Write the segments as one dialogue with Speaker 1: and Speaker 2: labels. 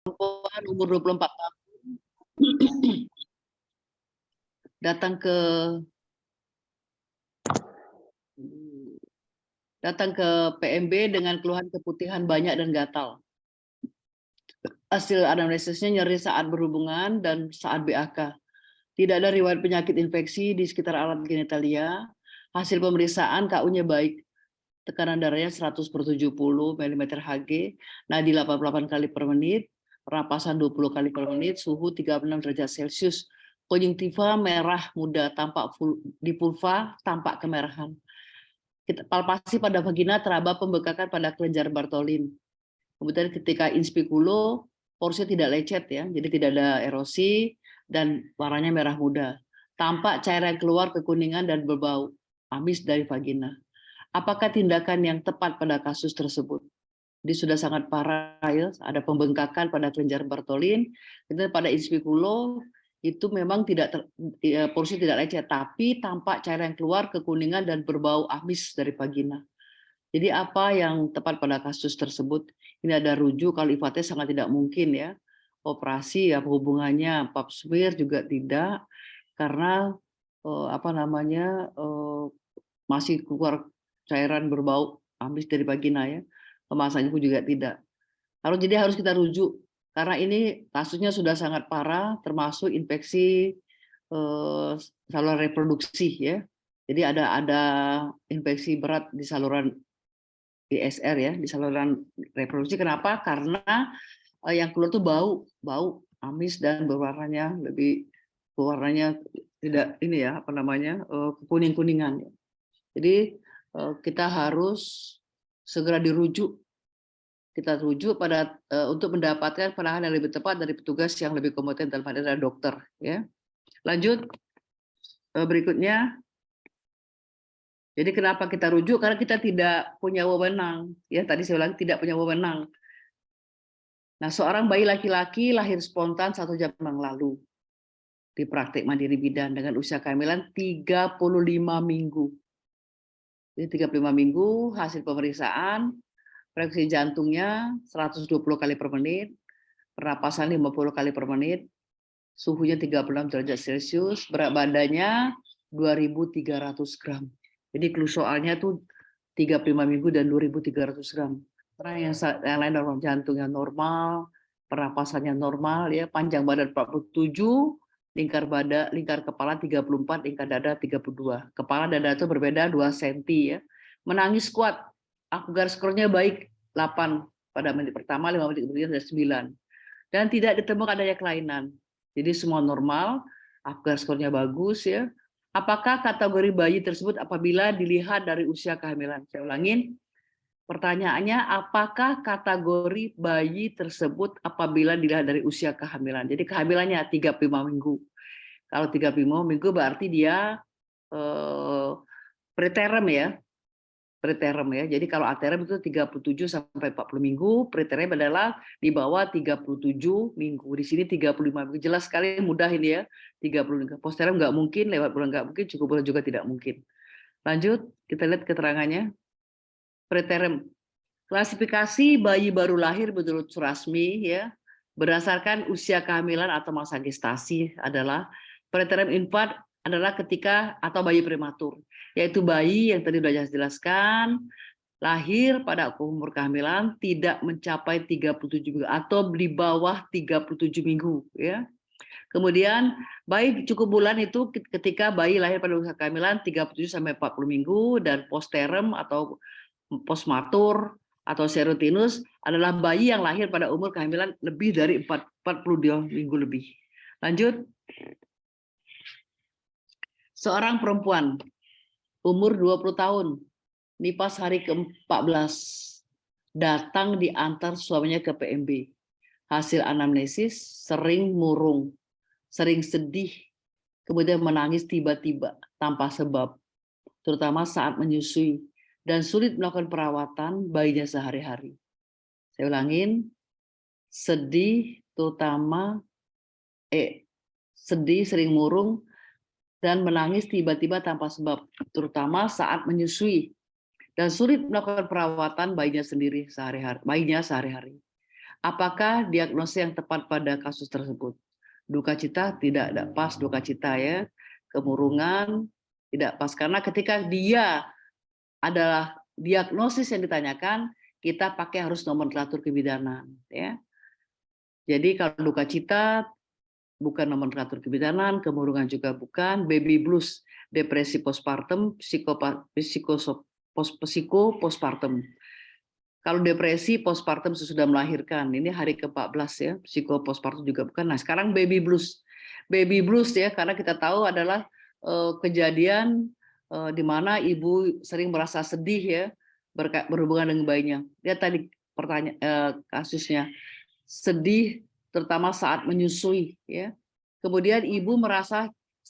Speaker 1: Perempuan umur 24 tahun datang ke PMB dengan keluhan keputihan banyak dan gatal. Hasil anamnesisnya nyeri saat berhubungan dan saat BAK. Tidak ada riwayat penyakit infeksi di sekitar alat genitalia. Hasil pemeriksaan KU-nya baik. Tekanan darahnya 100/70 mm Hg, nadi 88 kali per menit, pernapasan 20 kali per menit, suhu 36 derajat Celcius. Konjungtiva merah muda, tampak di pulva tampak kemerahan. Palpasi pada vagina teraba pembekakan pada kelenjar Bartholin. Kemudian ketika inspikulo, porsinya tidak lecet ya, jadi tidak ada erosi dan warnanya merah muda. Tampak cairan keluar kekuningan dan berbau amis dari vagina. Apakah tindakan yang tepat pada kasus tersebut? Dia sudah sangat parah ya, ada pembengkakan pada kelenjar Bartholin, dan pada inspikulo itu memang porsi tidak lecet, tapi tampak cairan keluar kekuningan dan berbau amis dari vagina. Jadi apa yang tepat pada kasus tersebut? Ini ada rujuk, kalau IVT sangat tidak mungkin ya. Operasi apa hubungannya, pap smear juga tidak, karena masih keluar cairan berbau amis dari vagina ya. Kemasannya pun juga tidak. Jadi harus kita rujuk karena ini kasusnya sudah sangat parah, termasuk infeksi saluran reproduksi ya. Jadi ada infeksi berat di saluran ISR ya, di saluran reproduksi. Kenapa? Karena yang keluar tuh bau amis dan warnanya tidak ini ya kuning-kuningan. Jadi kita harus segera dirujuk. Kita rujuk untuk mendapatkan penanganan yang lebih tepat dari petugas yang lebih kompeten dalam hal ini adalah dokter. Ya. Lanjut berikutnya. Jadi kenapa kita rujuk? Karena kita tidak punya wewenang. Ya, tadi saya bilang tidak punya wewenang. Nah, seorang bayi laki-laki lahir spontan 1 jam yang lalu di praktik mandiri bidan dengan usia kehamilan 35 minggu. Jadi 35 minggu hasil pemeriksaan, frekuensi jantungnya 120 kali per menit, pernapasan 50 kali per menit, suhunya 36 derajat Celcius, berat badannya 2.300 gram. Jadi clue soalnya tuh 35 minggu dan 2.300 gram. Karena yang lain normal, jantungnya normal, pernapasannya normal, ya, panjang badan 47, lingkar kepala 34, lingkar dada 32. Kepala dada itu berbeda 2 cm ya. Menangis kuat, Apgar skornya baik 8 pada menit pertama, 5 menit kemudian sudah 9. Dan tidak ditemukan adanya kelainan. Jadi semua normal, Apgar skornya bagus ya. Apakah kategori bayi tersebut apabila dilihat dari usia kehamilan? Saya ulangin. Pertanyaannya, apakah kategori bayi tersebut apabila dilihat dari usia kehamilan? Jadi kehamilannya 35 minggu. Kalau 35 minggu berarti dia preterm ya. Preterm ya. Jadi kalau aterm itu 37 sampai 40 minggu, preterm adalah di bawah 37 minggu. Di sini 35 minggu. Jelas sekali, mudah ini ya. 30 minggu. Posterem nggak mungkin, lewat bulan nggak mungkin, cukup bulan juga tidak mungkin. Lanjut, kita lihat keterangannya. Preterm. Klasifikasi bayi baru lahir menurut Surasmi ya, berdasarkan usia kehamilan atau masa gestasi adalah preterm infant adalah ketika atau bayi prematur, yaitu bayi yang tadi sudah jelaskan lahir pada umur kehamilan tidak mencapai 37 minggu atau di bawah 37 minggu ya. Kemudian bayi cukup bulan itu ketika bayi lahir pada usia kehamilan 37 sampai 40 minggu, dan posterm atau postmatur atau serotinus adalah bayi yang lahir pada umur kehamilan lebih dari 42 minggu lebih. Lanjut. Seorang perempuan umur 20 tahun, nipas hari ke-14, datang diantar suaminya ke PMB. Hasil anamnesis sering murung, sering sedih, kemudian menangis tiba-tiba tanpa sebab, terutama saat menyusui, dan sulit melakukan perawatan bayinya sehari-hari. Saya ulangin, sedih, sedih, sering murung, dan menangis tiba-tiba tanpa sebab, terutama saat menyusui, dan sulit melakukan perawatan bayinya sehari-hari. Apakah diagnosis yang tepat pada kasus tersebut? Duka cita tidak ada pas, duka cita ya. Kemurungan tidak pas, karena ketika dia adalah diagnosis yang ditanyakan, kita pakai harus nomenklatur kebidanan ya. Jadi kalau duka cita bukan nomenklatur kebidanan, kemurungan juga bukan, baby blues, depresi postpartum, psiko postpartum. Kalau depresi postpartum sesudah melahirkan, ini hari ke-14 ya, psiko postpartum juga bukan. Nah, sekarang baby blues. Baby blues ya, karena kita tahu adalah kejadian di mana ibu sering merasa sedih ya berhubungan dengan bayinya. Dia tadi kasusnya sedih terutama saat menyusui ya. Kemudian ibu merasa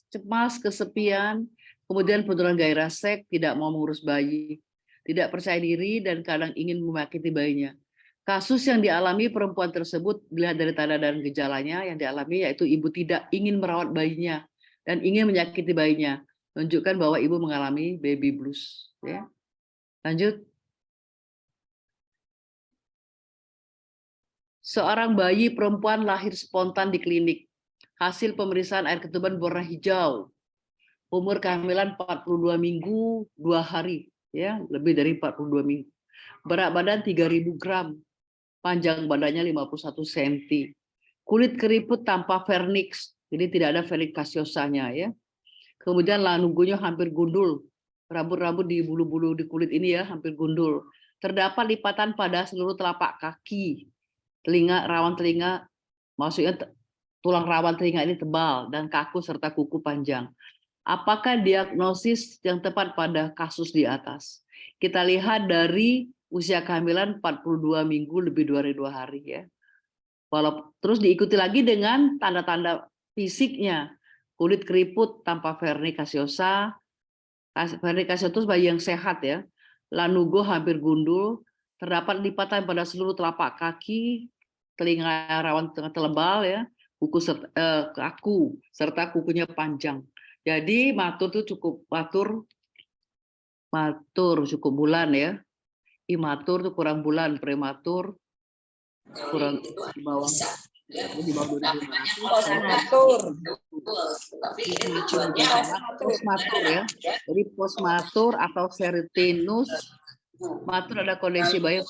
Speaker 1: cemas, kesepian, kemudian penurunan gairah seks, tidak mau mengurus bayi, tidak percaya diri dan kadang ingin menyakiti bayinya. Kasus yang dialami perempuan tersebut dilihat dari tanda dan gejalanya yang dialami yaitu ibu tidak ingin merawat bayinya dan ingin menyakiti bayinya, menunjukkan bahwa ibu mengalami baby blues. Ya. Lanjut. Seorang bayi perempuan lahir spontan di klinik. Hasil pemeriksaan air ketuban berwarna hijau. Umur kehamilan 42 minggu 2 hari, ya, lebih dari 42 minggu. Berat badan 3000 gram. Panjang badannya 51 cm. Kulit keriput tanpa vernix, jadi tidak ada vernix caseosanya ya. Kemudian lanugonya hampir gundul. Rambut-rambut di bulu-bulu di kulit ini ya hampir gundul. Terdapat lipatan pada seluruh telapak kaki. Telinga, rawan telinga, maksudnya tulang rawan telinga ini tebal dan kaku serta kuku panjang. Apakah diagnosis yang tepat pada kasus di atas? Kita lihat dari usia kehamilan 42 minggu lebih dari 2 hari ya. Walaupun terus diikuti lagi dengan tanda-tanda fisiknya. Kulit keriput tanpa vernix caseosa. Vernix caseosa itu bayi yang sehat ya. Lanugo hampir gundul, terdapat lipatan pada seluruh telapak kaki, telinga rawan tengah telebal ya, kuku kaku serta kukunya panjang. Jadi matur itu cukup matur cukup bulan ya. Imatur itu kurang bulan, prematur kurang di bawah. Di bawah postmatur. Postmatur ya. Jadi postmatur atau seritinus. Matur ada kondisi bayi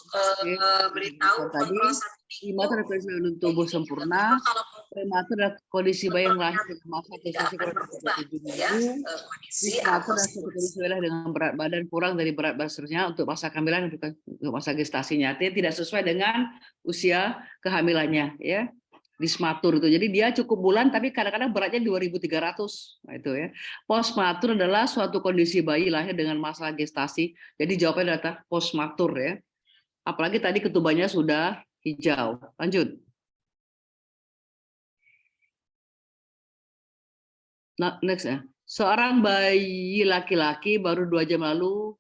Speaker 1: beritahu tadi. Imatur ada kondisi bayi tubuh sempurna. Prematur ada kondisi bayi yang lahir dengan masa gestasi kurang dari 7 minggu. Prematur ada kondisi bayi dengan berat badan kurang dari berat badannya untuk masa kehamilan bukan untuk masa gestasinya. Artinya tidak sesuai dengan usia kehamilannya ya. Dismatur itu. Jadi dia cukup bulan tapi kadang-kadang beratnya 2300. Nah, itu ya. Postmatur adalah suatu kondisi bayi lahir dengan masalah gestasi. Jadi jawabannya adalah postmatur ya. Apalagi tadi ketubannya sudah hijau. Lanjut. Nah, next ya. Seorang bayi laki-laki baru 2 jam lalu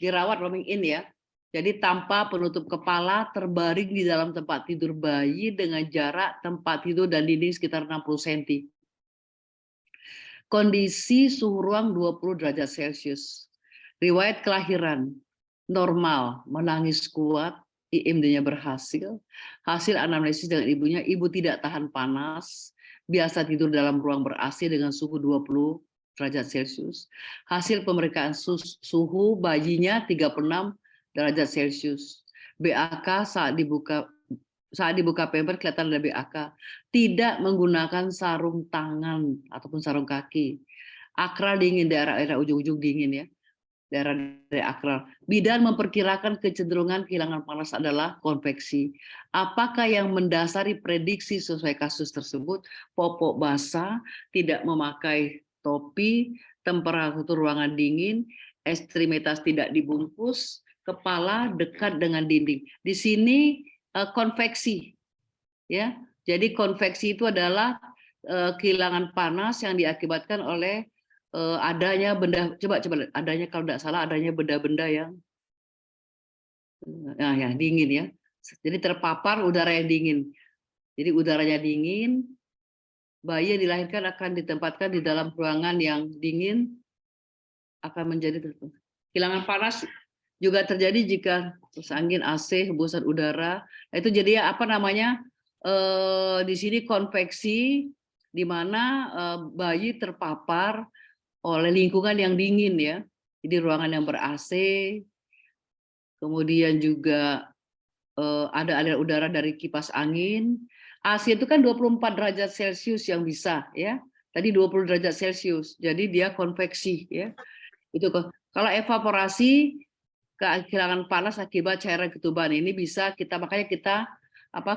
Speaker 1: dirawat roaming in ya. Jadi tanpa penutup kepala, terbaring di dalam tempat tidur bayi dengan jarak tempat tidur dan dinding sekitar 60 cm. Kondisi suhu ruang 20 derajat Celcius. Riwayat kelahiran normal, menangis kuat, IMD-nya berhasil. Hasil anamnesis dengan ibunya, ibu tidak tahan panas, biasa tidur dalam ruang ber-AC dengan suhu 20 derajat Celcius. Hasil pemeriksaan suhu bayinya 36 derajat Celcius. BAK saat dibuka pamper kelihatan ada BAK. Tidak menggunakan sarung tangan ataupun sarung kaki. Akral dingin, daerah ujung-ujung dingin ya. Daerah akral. Bidan memperkirakan kecenderungan kehilangan panas adalah konveksi. Apakah yang mendasari prediksi sesuai kasus tersebut? Popok basah, tidak memakai topi, temperatur ruangan dingin, ekstremitas tidak dibungkus, kepala dekat dengan dinding. Di sini konveksi, ya. Jadi konveksi itu adalah kehilangan panas yang diakibatkan oleh adanya benda, coba adanya kalau tidak salah adanya benda-benda yang ya dingin ya. Jadi terpapar udara yang dingin. Jadi udaranya dingin, bayi yang dilahirkan akan ditempatkan di dalam ruangan yang dingin, akan menjadi kehilangan panas juga terjadi jika terus angin, AC, hembusan udara. Nah, itu jadi apa namanya, di sini konveksi, di mana bayi terpapar oleh lingkungan yang dingin ya. Jadi ruangan yang ber-AC, kemudian juga ada aliran udara dari kipas angin. AC itu kan 24 derajat Celcius yang bisa ya. Tadi 20 derajat Celcius. Jadi dia konveksi ya. Itu kalau evaporasi, kehilangan panas akibat cairan ketuban ini bisa kita, makanya kita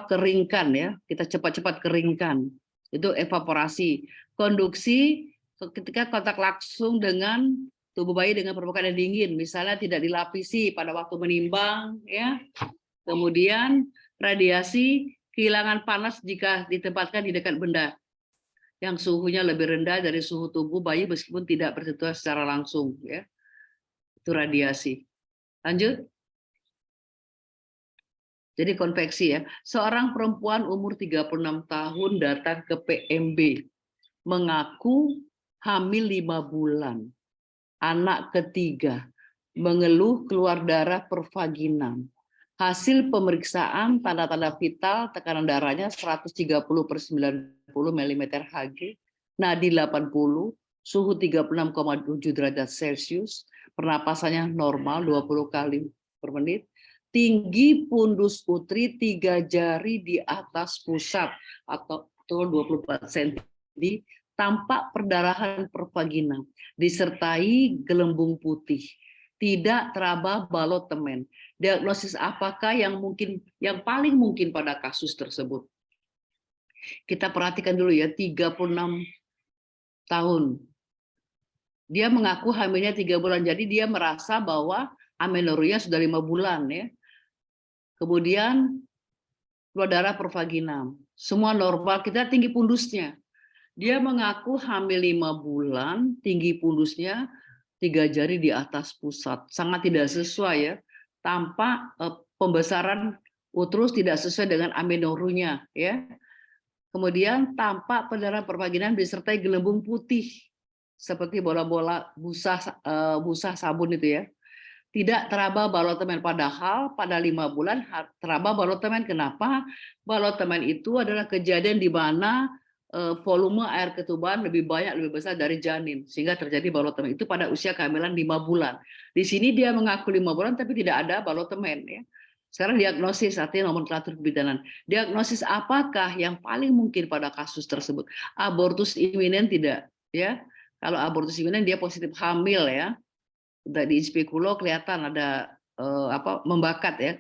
Speaker 1: keringkan ya. Kita cepat-cepat keringkan. Itu evaporasi. Konduksi ketika kontak langsung dengan tubuh bayi dengan permukaan yang dingin, misalnya tidak dilapisi pada waktu menimbang ya. Kemudian radiasi, kehilangan panas jika ditempatkan di dekat benda yang suhunya lebih rendah dari suhu tubuh bayi meskipun tidak bersentuhan secara langsung ya. Itu radiasi. Lanjut. Jadi konveksi ya. Seorang perempuan umur 36 tahun datang ke PMB mengaku hamil 5 bulan. Anak ketiga, mengeluh keluar darah per vagina. Hasil pemeriksaan tanda-tanda vital, tekanan darahnya 130/90 mm Hg, nadi 80, suhu 36,7 derajat Celcius, pernapasannya normal 20 kali per menit, tinggi pundus putri 3 jari di atas pusat atau 24 cm, tampak perdarahan per vagina, disertai gelembung putih, tidak teraba balot temen. Diagnosis apakah yang paling mungkin pada kasus tersebut? Kita perhatikan dulu ya, 36 tahun. Dia mengaku hamilnya 3 bulan, jadi dia merasa bahwa amenorrhea sudah 5 bulan ya. Kemudian keluar darah per vagina. Semua normal, kita tinggi pundusnya. Dia mengaku hamil 5 bulan, tinggi pundusnya 3 jari di atas pusat. Sangat tidak sesuai ya. Tampak pembesaran uterus tidak sesuai dengan amenorrhea ya. Kemudian tampak perdarahan pervaginaan disertai gelembung putih seperti bola-bola busa sabun itu ya. Tidak teraba balot temen, padahal pada 5 bulan teraba balot temen. Kenapa? Balot temen itu adalah kejadian di mana volume air ketuban lebih banyak, lebih besar dari janin, sehingga terjadi balot temen. Itu pada usia kehamilan 5 bulan. Di sini dia mengaku 5 bulan tapi tidak ada balot temen ya. Sekarang diagnosis, artinya nomenklatur kebidanan. Diagnosis apakah yang paling mungkin pada kasus tersebut? Abortus iminen tidak ya. Kalau abortus iminen dia positif hamil ya. Di spekulo kelihatan ada membakat ya.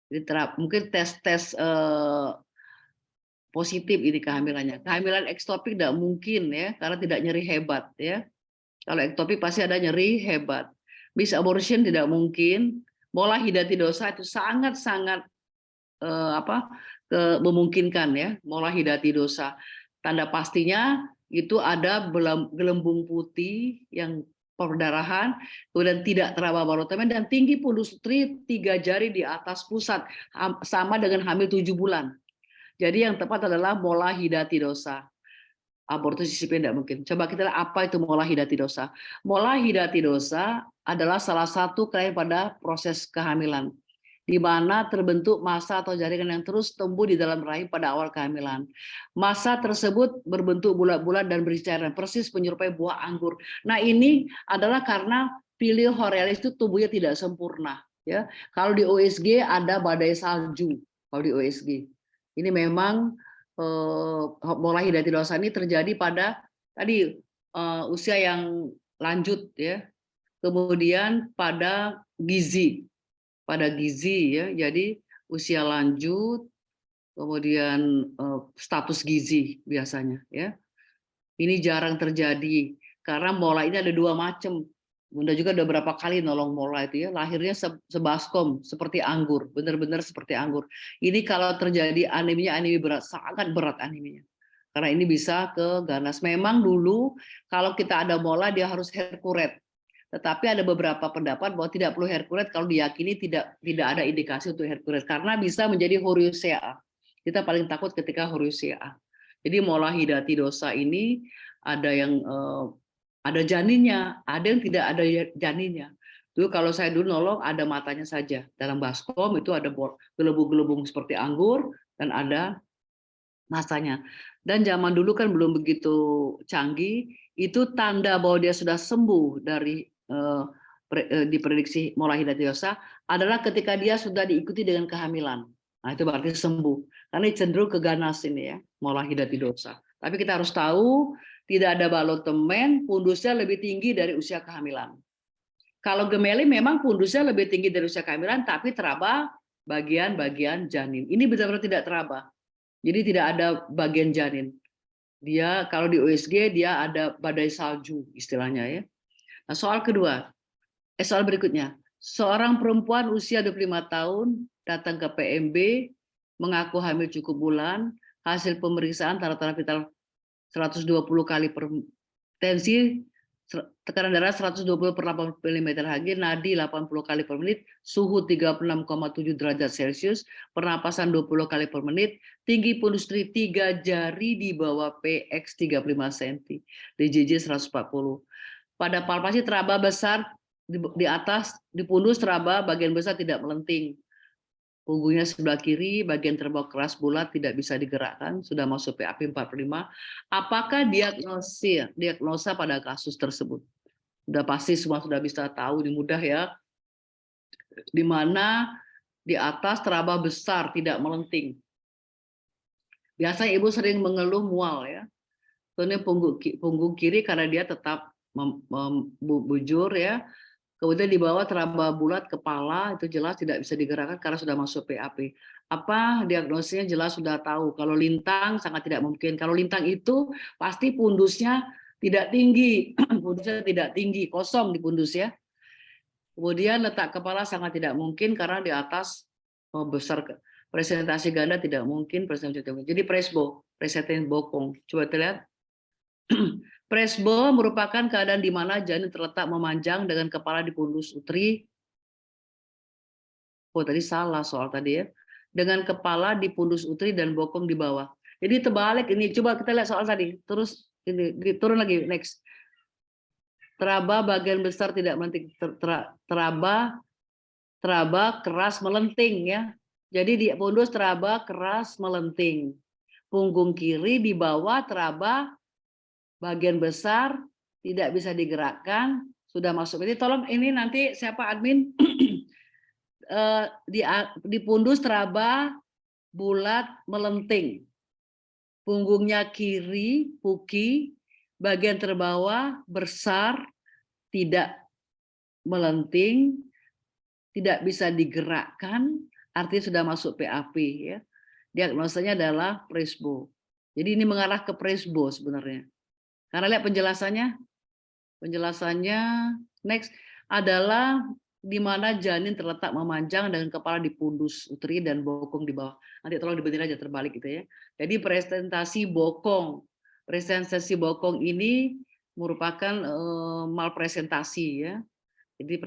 Speaker 1: Jadi mungkin tes positif ini kehamilannya. Kehamilan ektopik tidak mungkin ya, karena tidak nyeri hebat ya. Kalau ektopik pasti ada nyeri hebat. Miss abortion tidak mungkin. Mola hidatidosa itu sangat-sangat memungkinkan ya. Mola hidatidosa. Tanda pastinya itu ada gelembung putih yang perdarahan, kemudian tidak teraba balot temen, dan tinggi pundus putri 3 jari di atas pusat, sama dengan hamil 7 bulan. Jadi yang tepat adalah mola hidatidosa. Abortus isipin tidak mungkin. Coba kita lihat apa itu mola hidatidosa. Mola hidatidosa adalah salah satu kelainan pada proses kehamilan, di mana terbentuk massa atau jaringan yang terus tumbuh di dalam rahim pada awal kehamilan. Massa tersebut berbentuk bulat-bulat dan berisi cairan, persis menyerupai buah anggur. Nah, ini adalah karena Filio Horealis itu tubuhnya tidak sempurna. Ya, kalau di OSG ada badai salju. Kalau di OSG, ini memang mola hidatidosa ini terjadi pada tadi usia yang lanjut ya. Kemudian pada gizi ya, jadi usia lanjut, kemudian status gizi biasanya ya. Ini jarang terjadi karena mola ini ada 2 macam. Bunda juga udah berapa kali nolong mola itu ya, lahirnya sebaskom seperti anggur, benar-benar seperti anggur. Ini kalau terjadi anemia berat, sangat berat aneminya. Karena ini bisa ke ganas. Memang dulu kalau kita ada mola dia harus herkuret. Tetapi ada beberapa pendapat bahwa tidak perlu herkuret kalau diyakini tidak ada indikasi untuk herkuret karena bisa menjadi horiusea. Kita paling takut ketika horiusea. Jadi mola hidatidosa ini ada yang ada janinnya, ada yang tidak ada janinnya. Dulu kalau saya dulu nolong ada matanya saja. Dalam baskom itu ada gelembung-gelembung seperti anggur dan ada masanya. Dan zaman dulu kan belum begitu canggih, itu tanda bahwa dia sudah sembuh dari diprediksi mola hidatidosa adalah ketika dia sudah diikuti dengan kehamilan. Nah, itu berarti sembuh. Karena cenderung ke ganas ini ya, mola hidatidosa. Tapi kita harus tahu tidak ada balotemen, pundusnya lebih tinggi dari usia kehamilan. Kalau gemeli memang pundusnya lebih tinggi dari usia kehamilan, tapi teraba bagian-bagian janin. Ini benar-benar tidak teraba. Jadi tidak ada bagian janin. Dia kalau di USG dia ada badai salju istilahnya ya. Nah, soal berikutnya. Seorang perempuan usia 25 tahun datang ke PMB mengaku hamil cukup bulan, hasil pemeriksaan tanda-tanda vital 120 kali per tensi, tekanan darah 120/80 mm/Hg, nadi 80 kali per menit, suhu 36,7 derajat Celcius, pernapasan 20 kali per menit, tinggi pundus 3 jari di bawah PX 35 cm, DJJ 140. Pada palpasi teraba besar di atas, di pundus teraba bagian besar tidak melenting. Punggungnya sebelah kiri, bagian terbawah keras bulat, tidak bisa digerakkan, sudah masuk PAP 45. Apakah diagnosa pada kasus tersebut? Sudah pasti semua sudah bisa tahu, ini mudah ya. Di mana di atas teraba besar, tidak melenting. Biasanya ibu sering mengeluh mual ya. Ini punggung kiri karena dia tetap bujur ya. Kemudian di bawah teraba bulat kepala, itu jelas tidak bisa digerakkan karena sudah masuk PAP. Apa diagnosisnya jelas sudah tahu. Kalau lintang sangat tidak mungkin. Kalau lintang itu pasti pundusnya tidak tinggi, pundusnya tidak tinggi, kosong di pundus ya. Kemudian letak kepala sangat tidak mungkin karena di atas besar. Presentasi ganda tidak mungkin, jadi presbo, presentasi bokong. Coba terlihat. Presbo merupakan keadaan di mana janin terletak memanjang dengan kepala di pundus uteri. Oh, tadi salah soal tadi ya. Dengan kepala di pundus uteri dan bokong di bawah. Jadi terbalik ini. Coba kita lihat soal tadi. Terus ini turun lagi next. Teraba bagian besar tidak melenting. Teraba keras melenting ya. Jadi di pundus teraba keras melenting. Punggung kiri di bawah teraba bagian besar tidak bisa digerakkan, sudah masuk. Jadi tolong ini nanti siapa admin di pundus teraba bulat melenting. Punggungnya kiri, puki, bagian terbawah besar tidak melenting, tidak bisa digerakkan, artinya sudah masuk PAP ya. Diagnosanya adalah presbo. Jadi ini mengarah ke presbo sebenarnya. Karena lihat penjelasannya next adalah di mana janin terletak memanjang dengan kepala di pundus uteri dan bokong di bawah. Nanti tolong dibenerin aja terbalik gitu ya. Jadi presentasi bokong ini merupakan malpresentasi ya. Jadi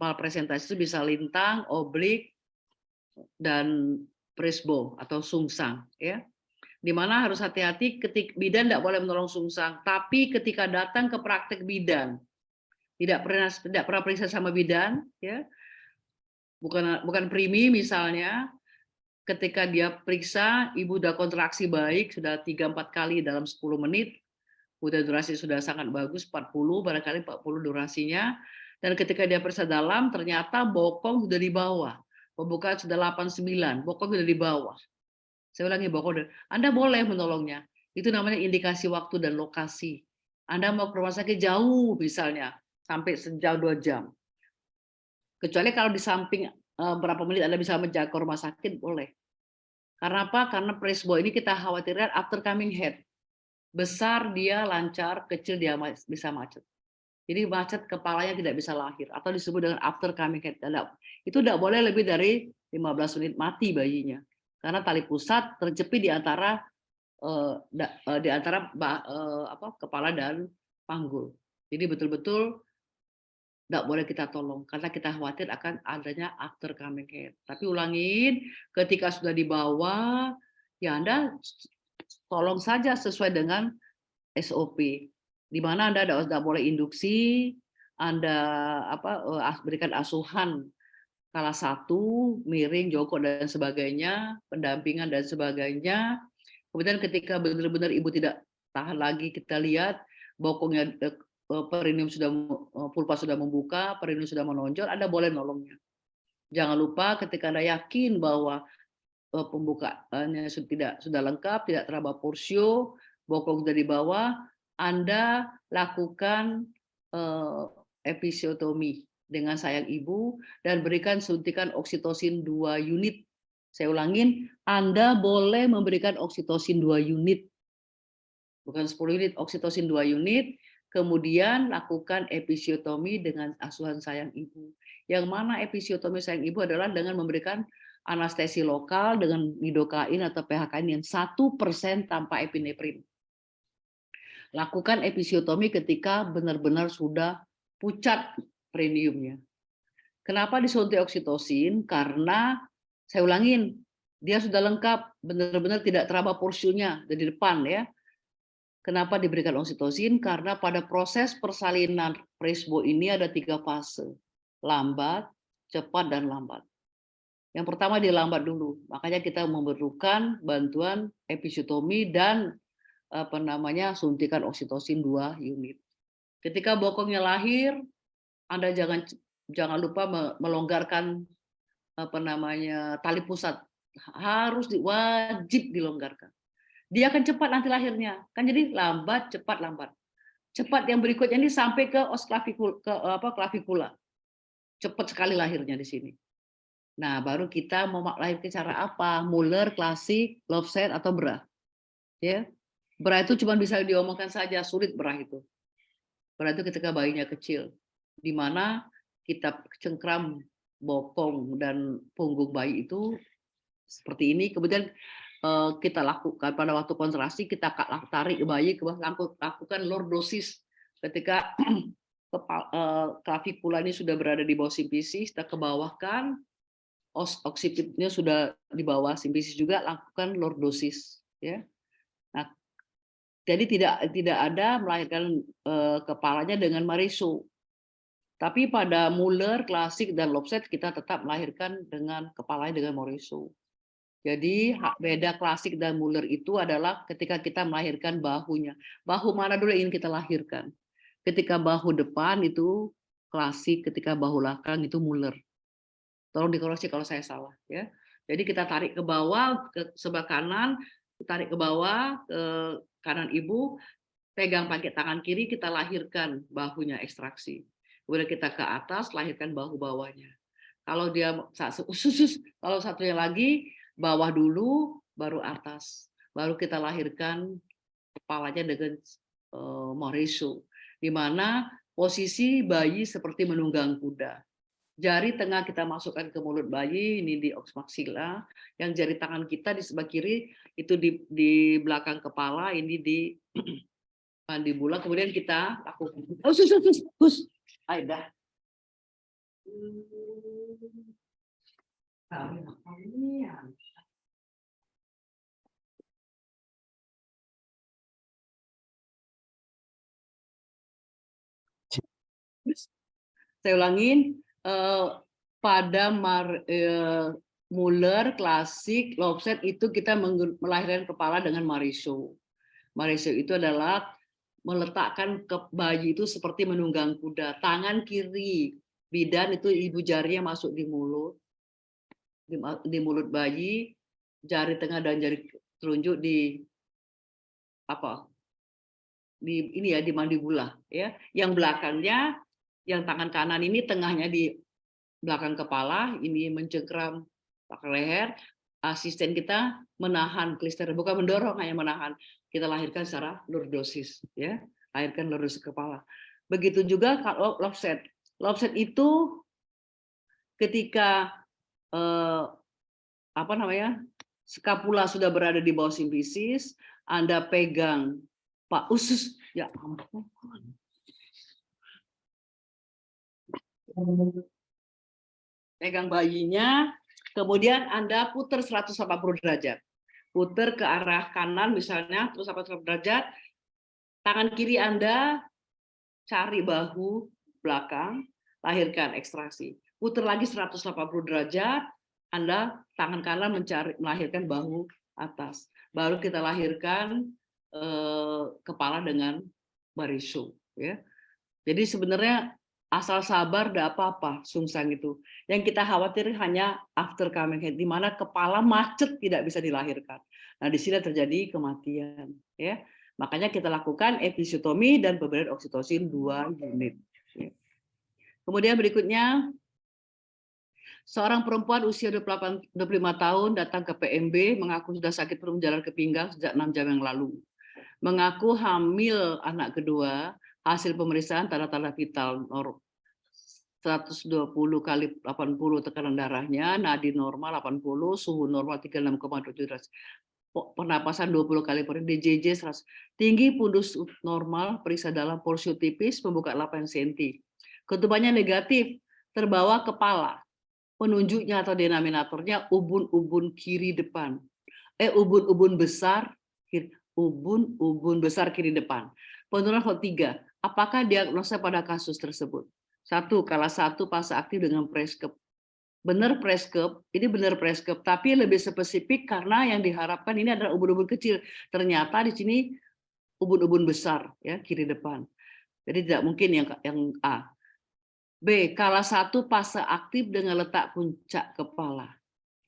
Speaker 1: malpresentasi itu bisa lintang, oblik, dan presbo atau sungsang ya. Di mana harus hati-hati ketika bidan tidak boleh menolong sungsang, tapi ketika datang ke praktek bidan tidak pernah periksa sama bidan ya, bukan primi misalnya, ketika dia periksa ibu udah kontraksi baik sudah 3-4 kali dalam 10 menit, udah durasi sudah sangat bagus 40 barangkali 40 durasinya, dan ketika dia periksa dalam ternyata bokong sudah di bawah, pembukaan sudah 89, bokong sudah di bawah. Saya ulangi, Anda boleh menolongnya. Itu namanya indikasi waktu dan lokasi. Anda mau ke rumah sakit jauh misalnya, sampai sejauh 2 jam. Kecuali kalau di samping berapa menit Anda bisa menjaga ke rumah sakit, boleh. Karena apa? Karena presbo ini kita khawatirkan after coming head. Besar dia lancar, kecil dia bisa macet. Jadi macet kepalanya tidak bisa lahir. Atau disebut dengan after coming head. Itu tidak boleh lebih dari 15 menit mati bayinya. Karena tali pusat terjepit di antara kepala dan panggul. Jadi betul-betul tidak boleh kita tolong karena kita khawatir akan adanya after coming head. Tapi ulangin, ketika sudah dibawa, ya Anda tolong saja sesuai dengan SOP. Di mana Anda tidak boleh induksi, Anda berikan asuhan salah satu, miring, jongkok dan sebagainya, pendampingan dan sebagainya. Kemudian ketika benar-benar ibu tidak tahan lagi, kita lihat bokongnya perineum sudah vulva sudah membuka, perineum sudah menonjol, Anda boleh nolongnya. Jangan lupa ketika Anda yakin bahwa pembukaannya sudah lengkap, tidak teraba porsio, bokong sudah di bawah, Anda lakukan episiotomi dengan sayang ibu dan berikan suntikan oksitosin 2 unit. Saya ulangin, Anda boleh memberikan oksitosin 2 unit. Bukan 10 unit, oksitosin 2 unit, kemudian lakukan episiotomi dengan asuhan sayang ibu. Yang mana episiotomi sayang ibu adalah dengan memberikan anestesi lokal dengan lidokain atau PHKin yang 1% tanpa epinefrin. Lakukan episiotomi ketika benar-benar sudah pucat perineumnya. Kenapa disuntik oksitosin? Karena saya ulangin, dia sudah lengkap, benar-benar tidak teraba porsinya dari depan ya. Kenapa diberikan oksitosin? Karena pada proses persalinan presbo ini ada 3 fase, lambat, cepat, dan lambat. Yang pertama dia lambat dulu, makanya kita memerlukan bantuan episiotomi dan suntikan oksitosin 2 unit. Ketika bokongnya lahir, Anda jangan lupa melonggarkan tali pusat, harus wajib dilonggarkan. Dia akan cepat nanti lahirnya, kan jadi lambat, cepat, lambat. Cepat yang berikutnya ini sampai ke os klavikula, cepat sekali lahirnya di sini. Nah, baru kita mau melahirkan cara apa? Muller, klasik, Lofset, atau Bra. Ya, Bra itu cuma bisa diomongkan saja, sulit Bra itu. Bra itu ketika bayinya kecil, di mana kita cengkram bokong dan punggung bayi itu seperti ini, kemudian kita lakukan pada waktu kontrasi, kita tarik bayi ke bawah, lakukan lordosis ketika klavikula ini sudah berada di bawah simpisis, kita kebawahkan, oksipitnya sudah di bawah simpisis juga, lakukan lordosis ya. Nah, jadi tidak ada melahirkan kepalanya dengan mariso. Tapi pada Muller, klasik, dan Lofset kita tetap melahirkan dengan kepalanya dengan mariso. Jadi beda klasik dan Muller itu adalah ketika kita melahirkan bahunya. Bahu mana dulu yang ingin kita lahirkan? Ketika bahu depan itu klasik, ketika bahu belakang itu Muller. Tolong dikoreksi kalau saya salah ya. Jadi kita tarik ke bawah ke sebelah kanan, tarik ke bawah ke kanan ibu, pegang pakai tangan kiri, kita lahirkan bahunya, ekstraksi. Kemudian kita ke atas, lahirkan bahu bawahnya. Kalau dia kalau satunya lagi bawah dulu, baru atas, baru kita lahirkan kepalanya dengan mariso, di mana posisi bayi seperti menunggang kuda. Jari tengah kita masukkan ke mulut bayi, ini di oks maksila. Yang jari tangan kita di sebelah kiri itu di belakang kepala, ini di mandibula. Kemudian kita lakukan. Aida. Saya ulangin. Pada Muller, klasik, Lofset itu kita melahirkan kepala dengan mariso. Mariso itu adalah meletakkan bayi itu seperti menunggang kuda. Tangan kiri bidan itu ibu jarinya masuk di mulut, di mulut bayi, jari tengah dan jari telunjuk di ini ya, di mandibula ya. Yang belakangnya, yang tangan kanan ini tengahnya di belakang kepala, ini mencengkram belakang leher. Asisten kita menahan klister, bukan mendorong, hanya menahan. Kita lahirkan secara lordosis ya, lahirkan lordosis kepala. Begitu juga kalau Lofset. Lofset itu ketika skapula sudah berada di bawah simfisis, Anda pegang Pak usus, ya ampun. Pegang bayinya, kemudian Anda putar 180 derajat. Putar ke arah kanan misalnya, terus 180 derajat. Tangan kiri Anda cari bahu belakang, lahirkan ekstraksi. Putar lagi 180 derajat, Anda tangan kanan melahirkan bahu atas. Baru kita lahirkan kepala dengan barishu. Ya. Jadi sebenarnya asal sabar tidak apa-apa sungsang itu. Yang kita khawatir hanya after coming head, di mana kepala macet tidak bisa dilahirkan. Nah di sini terjadi kematian. Ya. Makanya kita lakukan episiotomi dan pemberian oksitosin 2 unit. Ya. Kemudian berikutnya, seorang perempuan usia 25 tahun datang ke PMB mengaku sudah sakit perut menjalar ke pinggang sejak 6 jam yang lalu. Mengaku hamil anak kedua, hasil pemeriksaan tanda-tanda vital 120 kali 80 tekanan darahnya, nadi normal 80, suhu normal 36,7 derajat. Pernapasan 20 kali per DJJ 100. Tinggi pundus normal, periksa dalam porsio tipis, pembuka 8 cm. Ketubannya negatif, terbawa kepala. Penunjuknya atau denominatornya ubun-ubun kiri depan. Ubun-ubun besar kiri. Ubun besar kiri depan. Penurunan VO3. Apakah diagnosa pada kasus tersebut? 1. Kala 1 fase aktif dengan preskep. Benar preskep, ini benar preskep, tapi lebih spesifik karena yang diharapkan ini adalah ubun-ubun kecil. Ternyata di sini ubun-ubun besar ya kiri depan. Jadi tidak mungkin yang A. B. Kala 1 fase aktif dengan letak puncak kepala.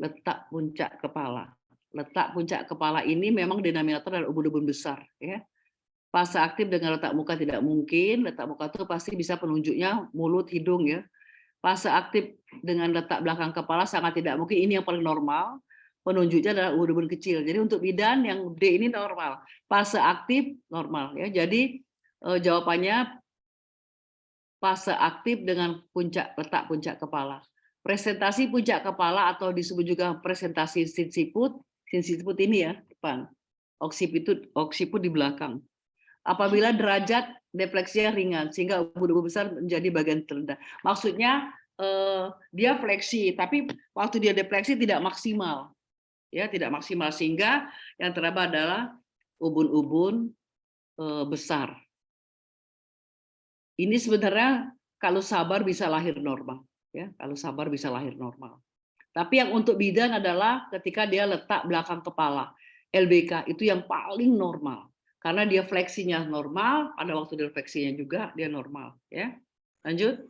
Speaker 1: Letak puncak kepala. Letak puncak kepala ini memang denominator adalah ubun-ubun besar. Ya. Fase aktif dengan letak muka tidak mungkin. Letak muka itu pasti bisa penunjuknya mulut, hidung. Ya. Fase aktif dengan letak belakang kepala sangat tidak mungkin. Ini yang paling normal. Penunjuknya adalah ubun-ubun kecil. Jadi untuk bidan yang D ini normal. Fase aktif normal. Ya. Jadi jawabannya fase aktif dengan letak puncak kepala. Presentasi puncak kepala atau disebut juga presentasi sinsiput ini ya depan, oksiput di belakang. Apabila derajat defleksinya ringan sehingga ubun-ubun besar menjadi bagian terendah. Maksudnya dia fleksi, tapi waktu dia defleksi tidak maksimal, ya tidak maksimal sehingga yang terdapat adalah ubun-ubun besar. Ini sebenarnya kalau sabar bisa lahir normal, ya kalau sabar bisa lahir normal. Tapi yang untuk bidan adalah ketika dia letak belakang kepala, LBK itu yang paling normal. Karena dia fleksinya normal, pada waktu dia fleksinya juga dia normal. Ya, lanjut.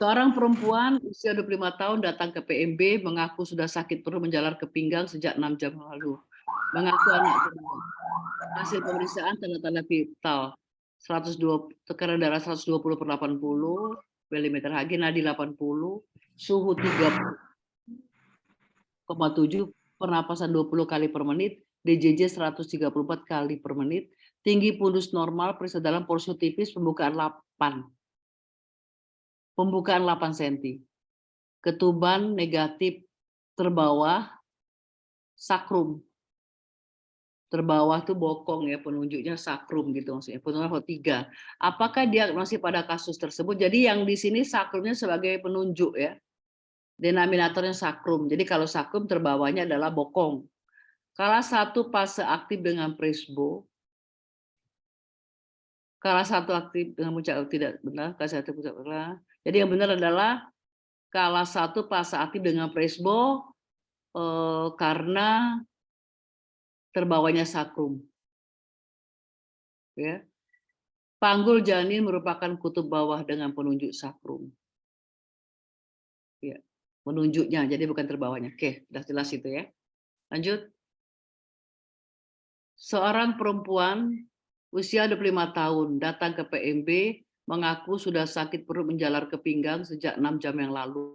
Speaker 1: Seorang perempuan usia 25 tahun datang ke PMB mengaku sudah sakit perut menjalar ke pinggang sejak 6 jam lalu. Mengaku anak kedua. Hasil pemeriksaan tanda-tanda vital 120 tekanan darah 120 per 80 mm Hg, nadi 80, suhu 30,7, pernapasan 20 kali per menit, DJJ 134 kali per menit, tinggi pundus normal, periksa dalam porsio tipis, pembukaan 8 cm, ketuban negatif terbawah, sakrum. Terbawah itu bokong ya, penunjuknya sakrum gitu maksudnya. Penurunan VO3. Apakah diagnosis pada kasus tersebut? Jadi yang di sini sakrumnya sebagai penunjuk ya. Denominatornya sakrum. Jadi kalau sakrum terbawahnya adalah bokong. Kala 1 fase aktif dengan presbo. Kala 1 aktif dengan puncak tidak benar, kala 1 puncak benar. Jadi yang benar adalah kala 1 fase aktif dengan presbo karena terbawahnya sakrum. Ya. Panggul janin merupakan kutub bawah dengan penunjuk sakrum. Ya, penunjuknya, jadi bukan terbawahnya. Oke, sudah jelas itu ya. Lanjut. Seorang perempuan usia 25 tahun datang ke PMB mengaku sudah sakit perut menjalar ke pinggang sejak 6 jam yang lalu.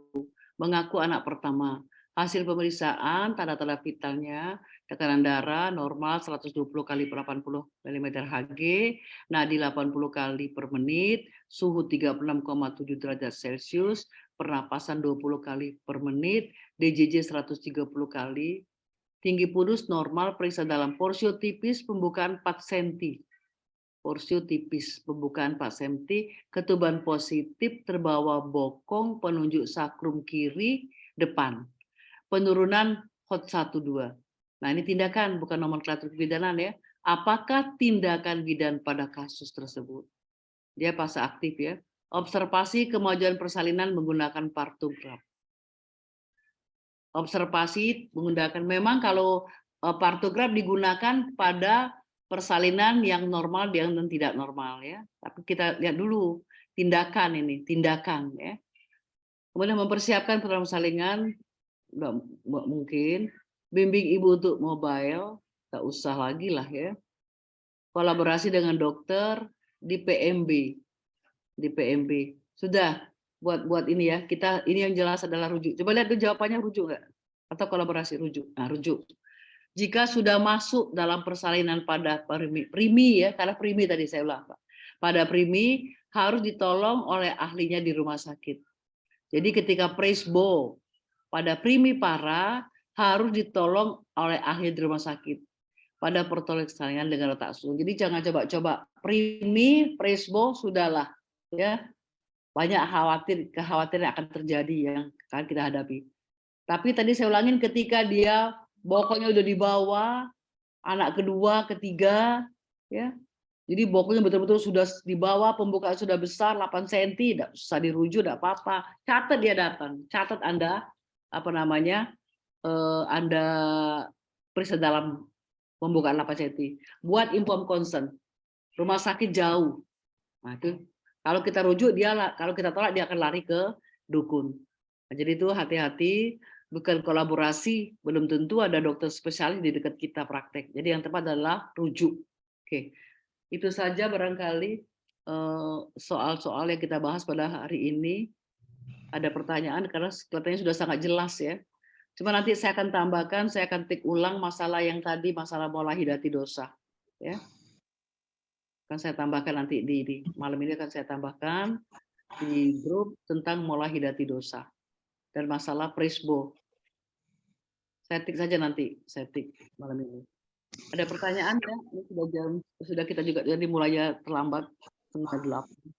Speaker 1: Mengaku anak pertama. Hasil pemeriksaan tanda-tanda vitalnya, tekanan darah normal 120 kali per 80 mm Hg, nadi 80 kali per menit, suhu 36,7 derajat Celcius, pernapasan 20 kali per menit, DJJ 130 kali, tinggi pundus normal, periksa dalam porsio tipis, pembukaan 4 cm. Porsio tipis, pembukaan 4 cm, ketuban positif, terbawa bokong, penunjuk sakrum kiri, depan. Penurunan HOT 1-2. Nah ini tindakan, bukan nomenklatur kebidanan ya. Apakah tindakan bidan pada kasus tersebut? Dia fase aktif ya. Observasi kemajuan persalinan menggunakan partograf. Observasi menggunakan, memang kalau partograf digunakan pada persalinan yang normal dan yang tidak normal ya. Tapi kita lihat dulu tindakan ini, tindakan ya. Kemudian mempersiapkan program persalinan, mungkin bimbing ibu untuk mobile, tak usah lagi lah ya. Kolaborasi dengan dokter di PMB, sudah buat ini ya, kita ini yang jelas adalah rujuk. Coba lihat tuh jawabannya, rujuk nggak atau kolaborasi? Rujuk. Nah, rujuk jika sudah masuk dalam persalinan pada primi ya, karena primi tadi saya ulang Pak, pada primi harus ditolong oleh ahlinya di rumah sakit. Jadi ketika presbo pada primi parah harus ditolong oleh ahli di rumah sakit pada persalinan dengan letak sulung. Jadi jangan coba-coba primi presbo, sudahlah ya, banyak kekhawatiran akan terjadi yang akan kita hadapi. Tapi tadi saya ulangin, ketika dia bokongnya udah di bawah, anak kedua, ketiga, ya, jadi bokongnya betul-betul sudah di bawah, pembukaan sudah besar 8 cm, tidak usah dirujuk, tidak apa-apa. Catat dia datang, catat Anda Anda periksa dalam pembukaan 8 cm. Buat inform consent. Rumah sakit jauh. Nah, itu kalau kita rujuk dia, kalau kita tolak dia akan lari ke dukun. Nah, jadi itu hati-hati, bukan kolaborasi, belum tentu ada dokter spesialis di dekat kita praktek. Jadi yang tepat adalah rujuk. Oke, itu saja barangkali soal-soal yang kita bahas pada hari ini. Ada pertanyaan karena kelihatannya sudah sangat jelas ya. Cuma nanti saya akan tambahkan, saya akan tik ulang masalah yang tadi, masalah mola hidati dosa. Ya, akan saya tambahkan nanti di malam ini, akan saya tambahkan di grup tentang mola hidati dosa dan masalah presbo. Saya tik saja nanti, saya tik malam ini. Ada pertanyaan ya? Ini sudah kita juga jadi mulainya terlambat 7:30.